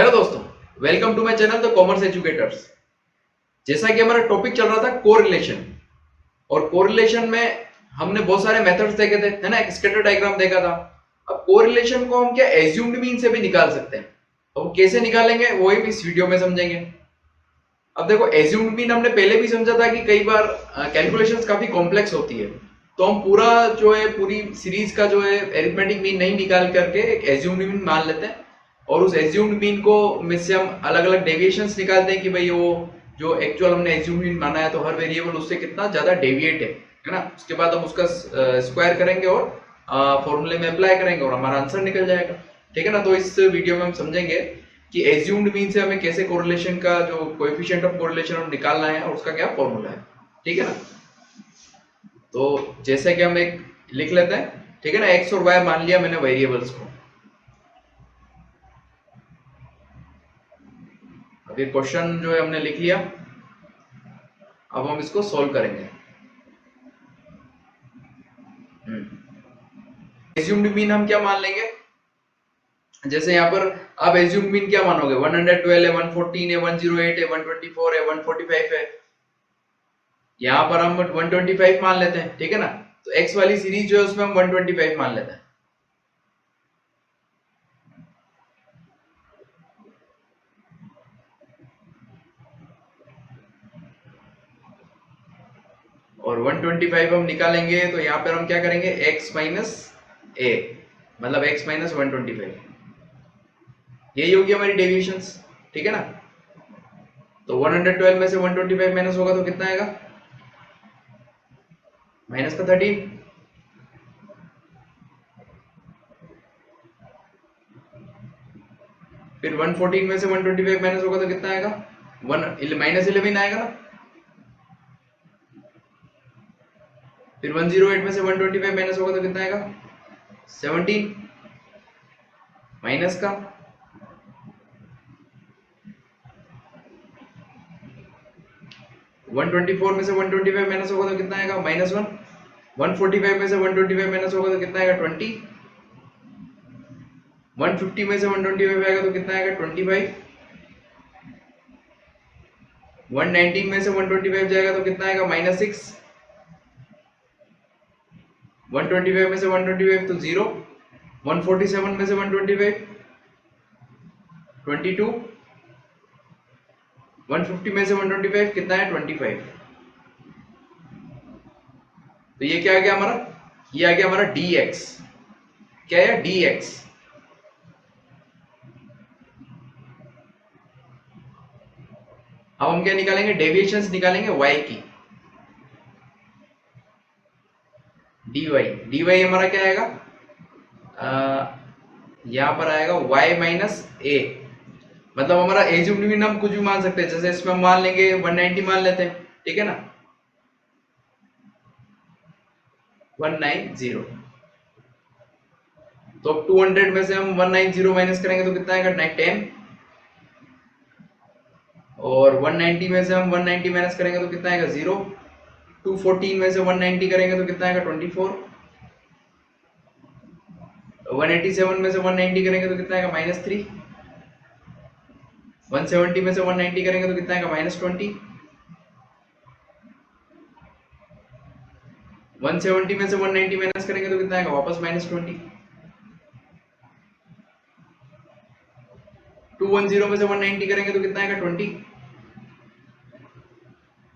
Hello दोस्तों, welcome to my channel the commerce educators. जैसा कि हमारा टॉपिक चल रहा था कोरिलेशन, और कोरिलेशन में हमने बहुत सारे मेथड्स देखे थे, है ना। एक स्कैटर डायग्राम देखा था। अब कोरिलेशन को हम क्या एज्यूम्ड मीन से भी निकाल सकते हैं। तो वो कैसे निकालेंगे वही भी इस वीडियो में समझेंगे। अब देखो, एज्यूम्ड मीन हमने पहले भी समझा था कि कई बार कैलकुलेशंस काफी कॉम्प्लेक्स होती है, तो हम पूरा जो है पूरी सीरीज का जो है एरिथमेटिक मीन नहीं निकाल करके एक एज्यूम्ड मीन मान लेते हैं, और उस एज्यूम्ड मीन को में से हम अलग अलग डेविएशंस निकालते हैं कि भाई वो जो एक्चुअल हमने एज्यूम्ड मीन माना है तो हर वेरिएबल उससे कितना ज्यादा डेविएट है ना। उसके बाद हम उसका स्क्वायर करेंगे और फॉर्मूले में अप्लाई करेंगे और हमारा आंसर निकल जाएगा। ठीक है ना। तो इस वीडियो में हम समझेंगे कि एज्यूम्ड मीन से हमें कैसे कोरिलेशन का जो कोएफिशिएंट ऑफ कोरिलेशन निकालना है और उसका क्या फॉर्मूला है। ठीक है ना। तो जैसे कि हम एक लिख लेते हैं, ठीक है ना। एक्स और वाई मान लिया मैंने वेरिएबल्स को। अभी क्वेश्चन जो है हमने लिख लिया, अब हम इसको सॉल्व करेंगे। एज्यूम्ड मीन हम क्या मान लेंगे, जैसे यहाँ पर आप एज्यूम्ड मीन क्या मानोगे, 112 है, 114 है, 108 है, 124 है, 145 है। यहाँ पर हम 125 मान लेते हैं, ठीक है ना। तो एक्स वाली सीरीज जो है उसमें हम 125 मान लेते हैं। और 125 हम निकालेंगे तो यहाँ पर हम क्या करेंगे, x माइनस ए, मतलब x माइनस 125, यही होगी हमारी डेविएशंस। ठीक है ना। तो 112 में से 125 माइनस होगा तो कितना आएगा, माइनस का 13। फिर 114 में से 125 माइनस होगा तो कितना आएगा, माइनस 11 आएगा ना। फिर 108 में से 125 माइनस होगा तो कितना आएगा, 17 माइनस का 124 में से 125 माइनस होगा तो कितना आएगा, -1। 145 में से 125 माइनस होगा तो कितना आएगा, 20। 150 में से 125 आएगा तो कितना आएगा, 25। 119 में से 125 जाएगा तो कितना आएगा, -6। 125 में से 125 तो 0। 147 में से 125 22। 150 में से 125 कितना है, 25। तो ये क्या आ गया हमारा, ये आ गया हमारा dx। क्या है, dx। अब हम क्या निकालेंगे, डेविएशंस निकालेंगे y की। dy हमारा क्या आएगा, यहां पर आएगा y माइनस ए, मतलब हमारा एज्यूम्ड मीन हम कुछ भी मान सकते हैं। जैसे इसमें हम मान लेंगे 190 मान लेते हैं, ठीक है ना, 190। तो अब 200 में से हम 190 माइनस करेंगे तो कितना आएगा, 10। और 190 में से हम 190 माइनस करेंगे तो कितना आएगा, 0। 214 में से 190 करेंगे तो कितना आएगा, 24। 187 में से 190 करेंगे तो कितना आएगा, -3। 170 में से 190 करेंगे तो कितना आएगा, -20। 170 में से 190 माइनस करेंगे तो कितना आएगा, वापस -20। 210 में से 190 करेंगे तो कितना आएगा, 20।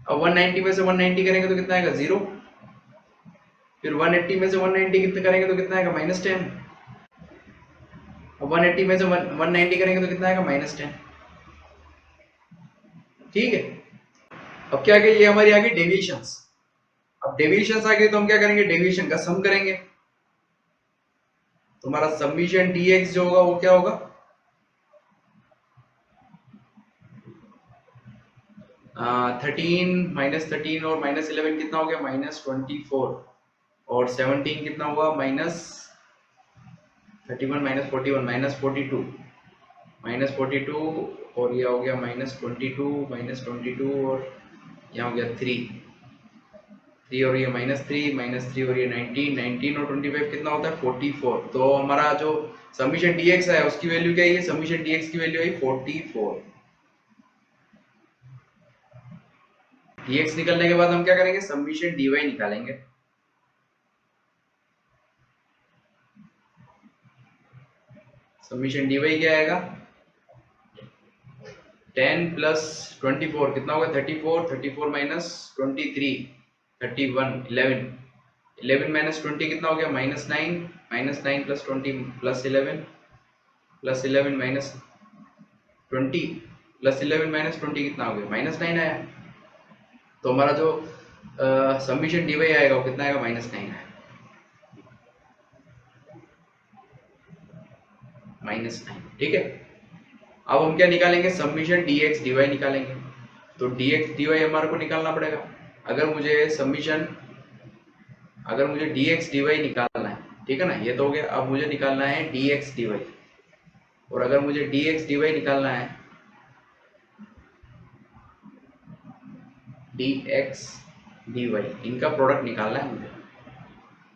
अब 190 में से 190 करेंगे तो कितना आएगा, 0। फिर 180 में से 190 कितने करेंगे तो कितना आएगा, -10। अब 180 में से 190 करेंगे तो कितना आएगा, -10। ठीक है। अब क्या आ गया, ये हमारी आ गई डेविएशंस। अब डेविएशंस आ गई तो हम क्या करेंगे, डेविएशन का सम करेंगे। तो हमारा समीशन dx जो होगा वो क्या होगा, 13 -13 और -11 कितना हो गया, -24। और 17 कितना हुआ, -31 -41 -42 -42। और ये हो गया -22 -22 और यहाँ हो गया 3 3 और ये -3 और ये 19 और 25 कितना होता है 44। तो हमारा जो समीशन dx है उसकी वैल्यू क्या है, समीशन dx की वैल्यू है 44। dx निकलने के बाद हम क्या करेंगे, समीशन dy निकालेंगे। समीशन dy क्या आएगा, 10 प्लस 24 कितना होगा 34, 34 माइनस 23 31, 11, 11 माइनस 20 कितना हो गया -9 plus 20 plus 11 plus 11 minus 20 plus 11 minus 20 कितना हो गया -9 आया। तो हमारा जो समीशन dy आएगा वो कितना आएगा -9 आएगा, -9। ठीक है, अब हम क्या निकालेंगे, समीशन dx dy निकालेंगे। तो dx dy हमारे को निकालना पड़ेगा। अगर मुझे dx dy निकालना है, ठीक है ना, ये तो हो गया। अब मुझे निकालना है dx dy, और अगर मुझे dx dy निकालना है, dx dy इनका प्रोडक्ट निकालना है मुझे,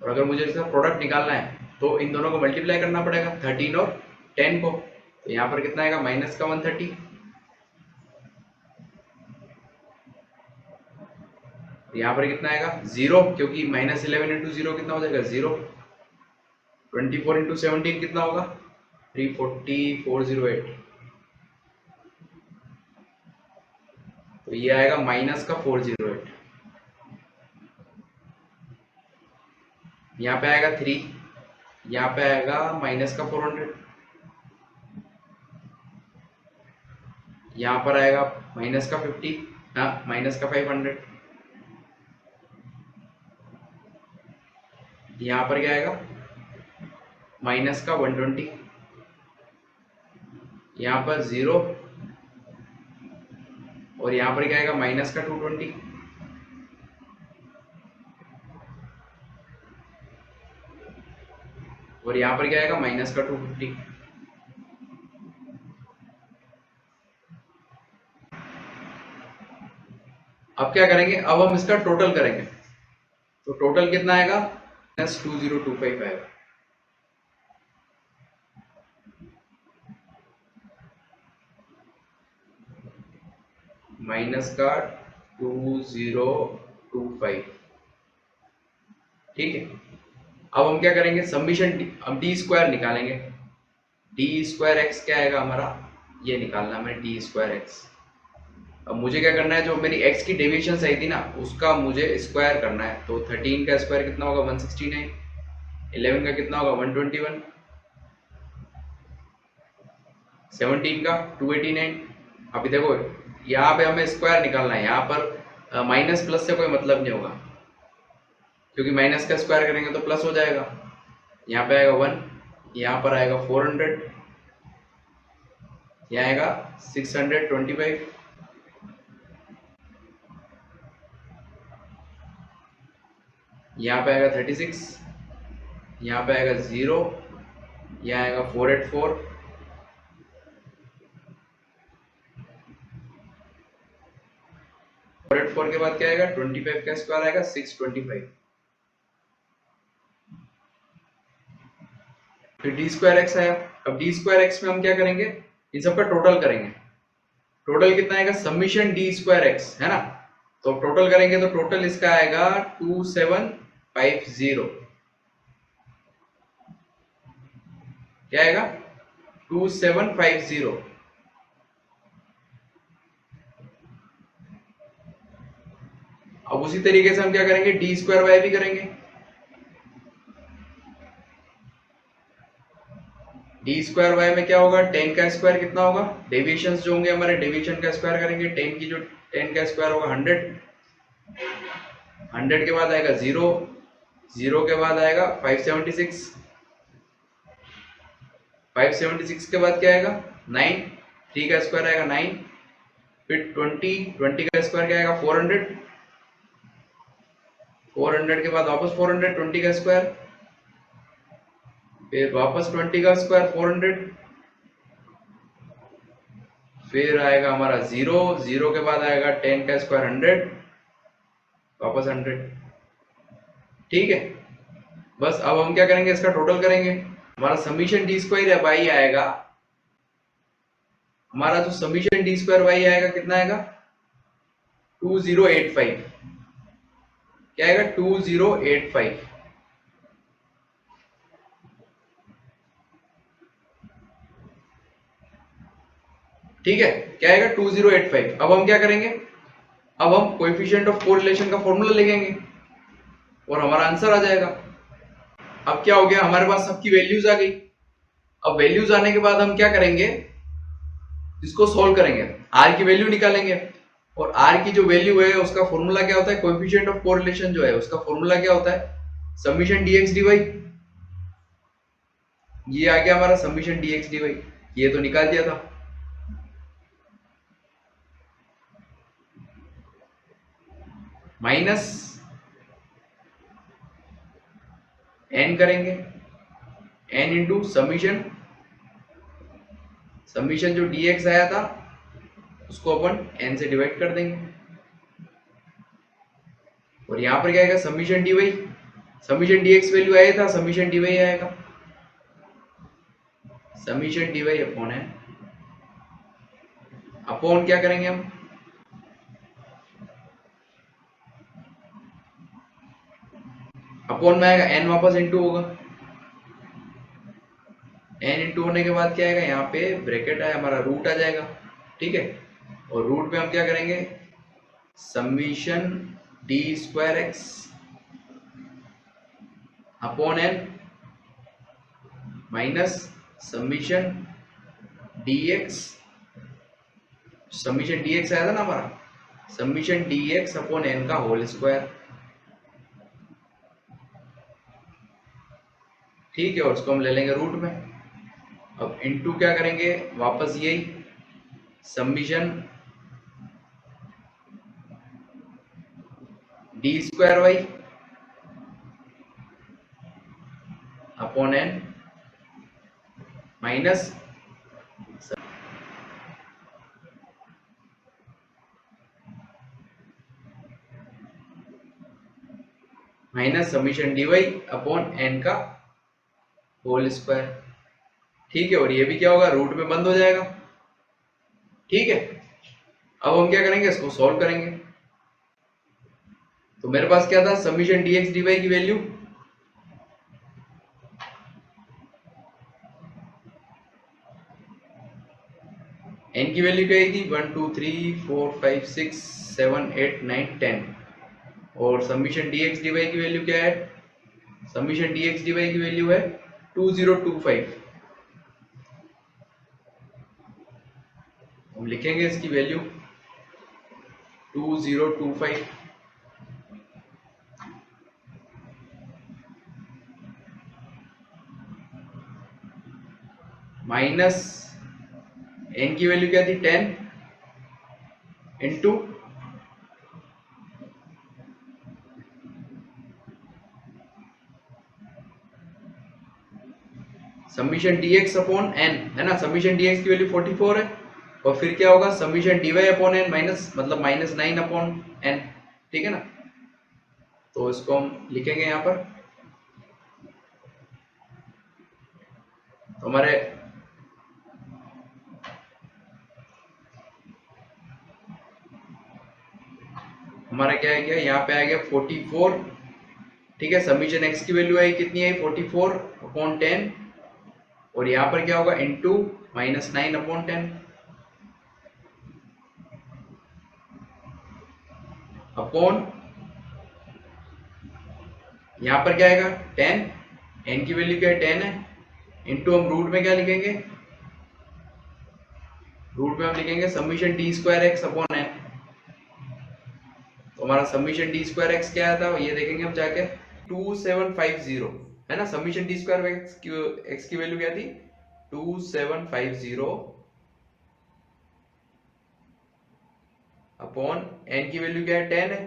और अगर मुझे इसका प्रोडक्ट निकालना है तो इन दोनों को मल्टीप्लाई करना पड़ेगा 13 और 10 को। तो यहाँ पर कितना आएगा -130, यहाँ पर कितना आएगा 0, क्योंकि -11 इंटू 0 कितना हो जाएगा 0। 24 इंटू 17 कितना होगा 340, 408। तो ये आएगा -408। यहाँ पे आएगा 3, यहाँ पे आएगा -400, यहाँ पर आएगा -50, हाँ -500, यहाँ पर क्या आएगा -120, यहाँ पर 0, और यहाँ पर क्या आएगा -220, और यहाँ पर क्या आएगा -250। अब क्या करेंगे, अब हम इसका टोटल करेंगे। तो टोटल कितना आएगा -2025 आएगा। माइनस का 2025, ठीक है। अब हम क्या करेंगे, समीशन हम डी स्क्वायर निकालेंगे। डी स्क्वायर एक्स क्या आएगा हमारा, ये निकालना है हमें डी स्क्वायर एक्स। अब मुझे क्या करना है, जो मेरी x की डेविएशन सही थी ना उसका मुझे स्क्वायर करना है। तो 13 का स्क्वायर कितना होगा 169, 11 का कितना होगा 121, 17 का 289। अभी देखो यहाँ पे हमें स्क्वायर निकालना है, यहाँ पर माइनस प्लस से कोई मतलब नहीं होगा, क्योंकि माइनस का स्क्वायर करेंगे तो प्लस हो जाएगा। यहाँ पे आएगा 1, यहाँ पर आएगा 400, यहाँ आएगा 625, यहाँ पे आएगा 36, यहाँ पे आएगा 0, यहाँ आएगा 484, के बाद क्या आएगा 25 का स्क्वायर आएगा 625। फिर डी स्क्वायर एक्स आया। अब डी स्क्वायर एक्स में हम क्या करेंगे, इन सबका टोटल करेंगे। टोटल कितना आएगा, समीशन डी स्क्वायर एक्स है ना। तो टोटल करेंगे तो टोटल इसका आएगा 2750। क्या आएगा 2750। अब उसी तरीके से हम क्या करेंगे, डी स्क्वायर वाई भी करेंगे। डी स्क्वायर वाई में क्या होगा, 10 का स्क्वायर कितना होगा, डेविएशंस जो होंगे हमारे डेविएशन का स्क्वायर करेंगे। 10 की जो 10 का स्क्वायर होगा 100, 100 के बाद आएगा 0, 0 के बाद आएगा 576, 576 के बाद क्या आएगा 9, 3 का स्क्वायर आएगा 9, फिर 20, 20 का स्क्वायर क्या आएगा 400, 400 के बाद वापस 400, 20 का स्क्वायर, फिर वापस 20 का स्क्वायर 400, फिर आएगा हमारा 0, 0 के बाद आएगा 10 का स्क्वायर 100, वापस 100, ठीक है, बस अब हम क्या करेंगे, इसका टोटल करेंगे। हमारा समीशन डी स्क्वायर या वाई आएगा, हमारा जो समीशन डी स्क्वायर वाई आएगा कितना आएगा, 2085। क्या आएगा, 2085। ठीक है, क्या आएगा, 2085। अब हम क्या करेंगे, अब हम कोएफिशिएंट ऑफ कोरिलेशन का फॉर्मूला लिखेंगे और हमारा आंसर आ जाएगा। अब क्या हो गया, हमारे पास सबकी वैल्यूज आ गई। अब वैल्यूज आने के बाद हम क्या करेंगे, इसको सॉल्व करेंगे, आर की वैल्यू निकालेंगे। और आर की जो वैल्यू है उसका फॉर्मूला क्या होता है, कोएफिशिएंट ऑफ कोरिलेशन जो है उसका फॉर्मूला क्या होता है, समीशन डीएक्स डीवाई। ये आ गया हमारा समीशन डीएक्स डीवाई, ये तो निकाल दिया था। माइनस एन करेंगे, एन इंटू समीशन, समीशन जो dx आया था उसको अपन n से डिवाइड कर देंगे। और यहां पर क्या आएगा, summation dy, summation dx value आया था, समीशन dy आएगा, समीशन dy अपॉन है, अपॉन क्या करेंगे हम, अपॉन में आएगा n वापस इंटू होगा, n इंटू होने के बाद क्या आएगा, यहाँ पे ब्रैकेट है हमारा, रूट आ जाएगा। ठीक है, और रूट में हम क्या करेंगे, summation d square x upon n minus summation d x, summation d x आया था ना हमारा, summation d x upon n का होल स्क्वायर। ठीक है, और उसको हम ले लेंगे रूट में। अब इनटू क्या करेंगे, वापस यही summation d square y upon n minus summation d y upon n का होल स्क्वायर। ठीक है, और ये भी क्या होगा, रूट में बंद हो जाएगा। ठीक है, अब हम क्या करेंगे, इसको सॉल्व करेंगे। तो मेरे पास क्या था, समीशन dx dy की वैल्यू n की वैल्यू क्या आई थी, 1 2 3 4 5 6 7 8 9 10। और समीशन dx dy की वैल्यू क्या है, समीशन dx dy की वैल्यू है 2025। हम लिखेंगे इसकी वैल्यू 2025 माइनस n की वैल्यू क्या थी, 10 into summation dx upon n है ना, समीशन dx की वैल्यू 44 है। और फिर क्या होगा, summation dy upon n minus, मतलब माइनस 9 अपॉन n। ठीक है ना, तो इसको हम लिखेंगे यहां पर। तो हमारा क्या है, गया यहाँ पे आ गया 44। ठीक है, समीशन x की वैल्यू आई कितनी आई, 44 अपॉन 10। और यहाँ पर क्या होगा, इंटू माइनस 9 अपॉन 10 अपॉन, यहाँ पर क्या आएगा 10, n की वैल्यू क्या है 10 है, इंटू हम रूट में क्या लिखेंगे, रूट में हम लिखेंगे summation d square x upon n. तो हमारा समीशन डी स्क्वायर एक्स क्या आता है, ये देखेंगे हम जाके 2750 है ना, समीशन डी स्क्वायर एक्स की वैल्यू क्या थी, 2750 अपॉन एन की वैल्यू क्या है 10 है,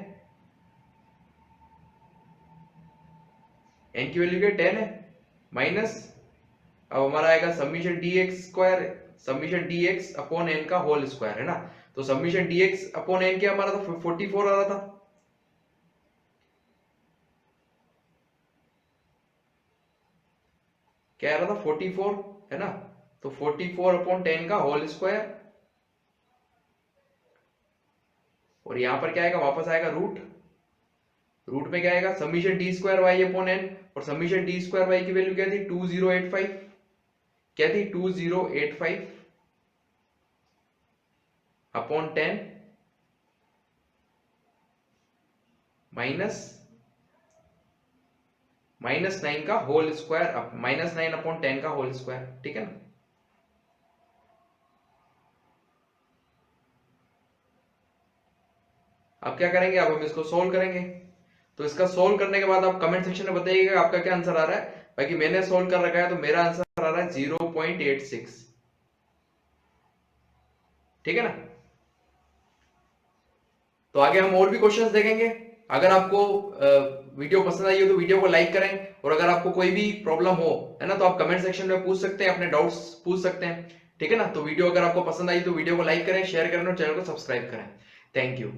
एन की वैल्यू क्या 10 है, माइनस अब हमारा आएगा summation d x square, summation d x upon n का होल स्क्वायर है ना। तो summation d x upon n क्या हमारा था, 44 आ रहा था। क्या आ रहा था 44 है ना, तो 44/10 का होल स्क्वायर, और यहां पर क्या आएगा, वापस आएगा रूट, रूट में क्या आएगा summation d square y upon n, और समीशन डी स्क्वायर वाई की वैल्यू क्या थी 2085, क्या थी 2085 अपॉन 10 -9 का होल स्क्वायर, -9/10 का होल स्क्वायर, ठीक है ना। अब क्या करेंगे, अब हम इसको सोल्व करेंगे। तो इसका सोल्व करने के बाद आप कमेंट सेक्शन में बताइएगा आपका क्या आंसर आ रहा है। बाकी मैंने सोल्व कर रखा है, तो मेरा आंसर आ रहा है 0.86, ठीक है ना। तो आगे हम और भी क्वेश्चंस देखेंगे। अगर आपको वीडियो पसंद आई हो तो वीडियो को लाइक करें, और अगर आपको कोई भी प्रॉब्लम हो है ना, तो आप कमेंट सेक्शन में पूछ सकते हैं, अपने डाउट्स पूछ सकते हैं, ठीक है ना। तो वीडियो अगर आपको पसंद आई तो वीडियो को लाइक करें, शेयर करें और चैनल को सब्सक्राइब करें। Thank you.